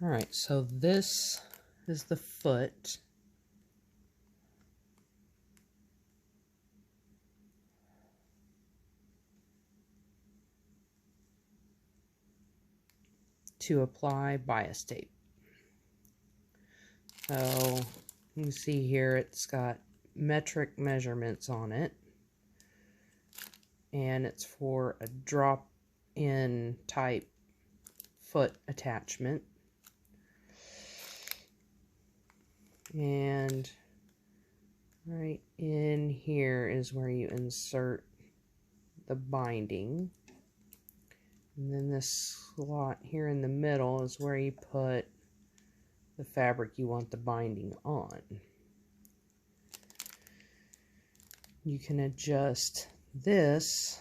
Alright, so this is the foot. To apply bias tape. So you can see here it's got metric measurements on it, and it's for a drop-in type foot attachment. And right in here is where you insert the binding. And then this slot here in the middle is where you put the fabric you want the binding on. You can adjust this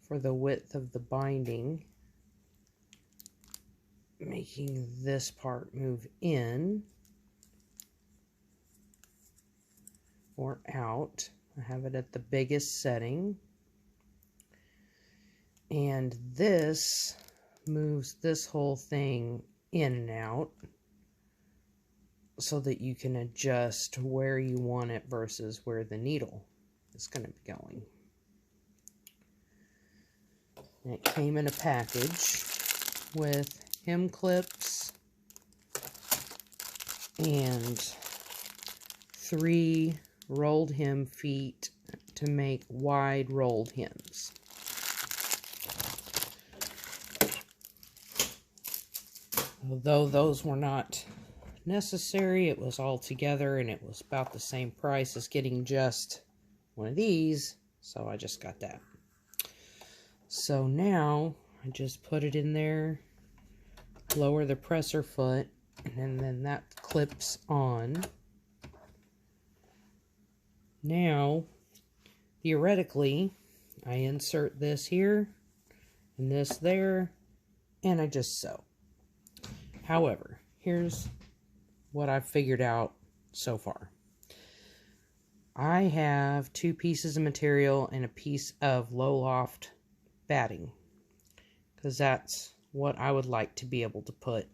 for the width of the binding, making this part move in or out. I have it at the biggest setting. And this moves this whole thing in and out so that you can adjust where you want it versus where the needle is going to be going. And it came in a package with hem clips and 3 rolled hem feet to make wide rolled hems. Although those were not necessary, it was all together and it was about the same price as getting just one of these, so I just got that. So now I just put it in there, lower the presser foot, and then that clips on. Now, theoretically, I insert this here and this there, and I just sew. However, here's what I've figured out so far. I have 2 pieces of material and a piece of low loft batting, because that's what I would like to be able to put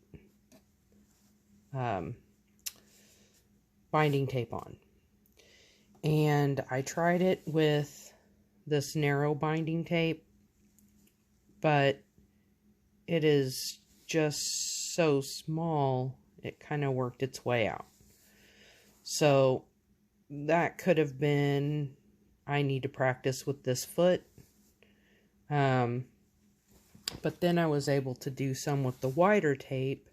binding tape on. And I tried it with this narrow binding tape, but it is just so small, it kind of worked its way out. So that could have been, I need to practice with this foot. But then I was able to do some with the wider tape,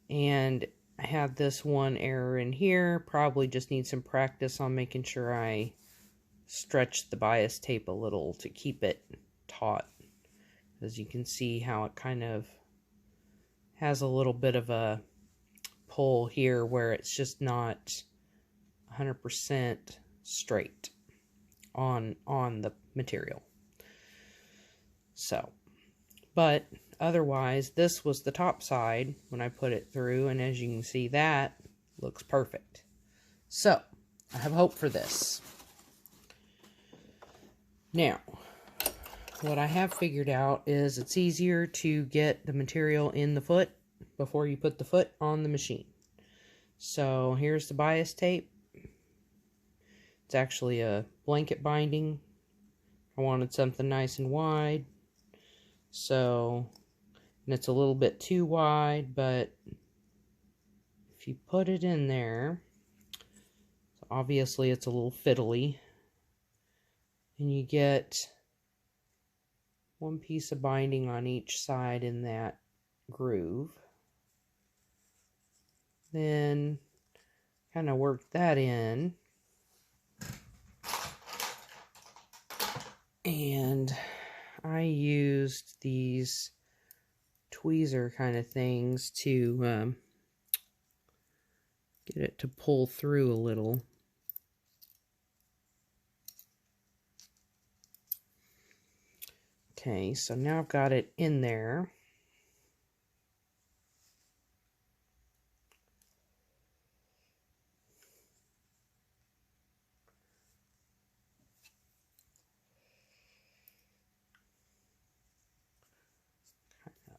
and I had this one error in here. Probably just need some practice on making sure I stretch the bias tape a little to keep it taut. As you can see how it kind of has a little bit of a pull here where it's just not 100% straight on the material. So, but otherwise, this was the top side when I put it through, and as you can see, that looks perfect. So, I have hope for this. Now, what I have figured out is it's easier to get the material in the foot before you put the foot on the machine. So, here's the bias tape. It's actually a blanket binding. I wanted something nice and wide. So, and it's a little bit too wide, but if you put it in there, so obviously it's a little fiddly, and you get one piece of binding on each side in that groove. Then kind of work that in, and I used these tweezer kind of things to get it to pull through a little. Okay, so now I've got it in there.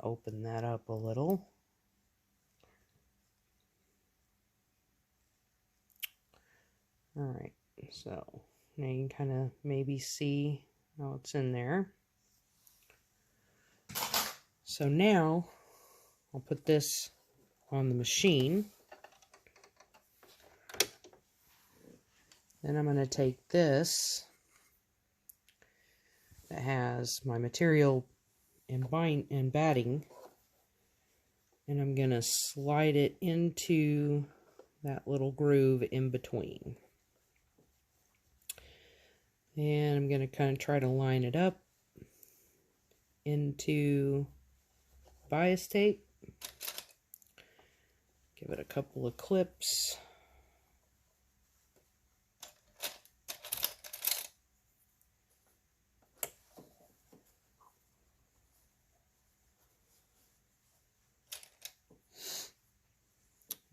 Open that up a little. Alright, so now you can kind of maybe see how it's in there. So now I'll put this on the machine. Then I'm going to take this that has my material and batting, and I'm going to slide it into that little groove in between. And I'm going to kind of try to line it up into bias tape. Give it a couple of clips.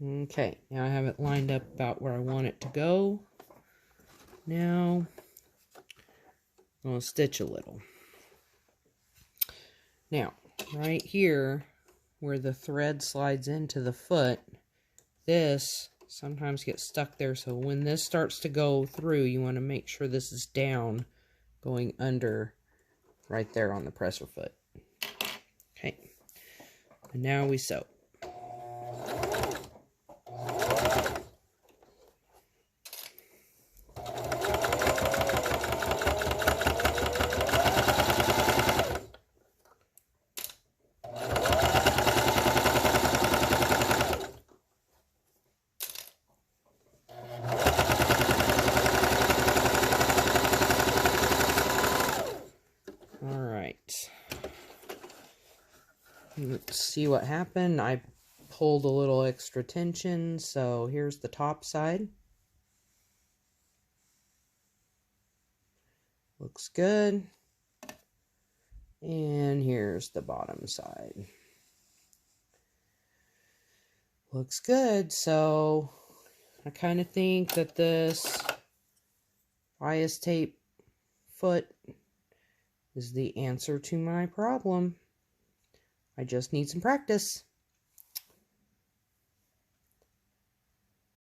Okay, now I have it lined up about where I want it to go. Now, I'll stitch a little. Now, right here, where the thread slides into the foot, this sometimes gets stuck there, so when this starts to go through, you want to make sure this is down, going under right there on the presser foot. Okay, and now we sew. Let's see what happened. I pulled a little extra tension, so here's the top side. Looks good. And here's the bottom side. Looks good. So I kind of think that this bias tape foot is the answer to my problem. I just need some practice.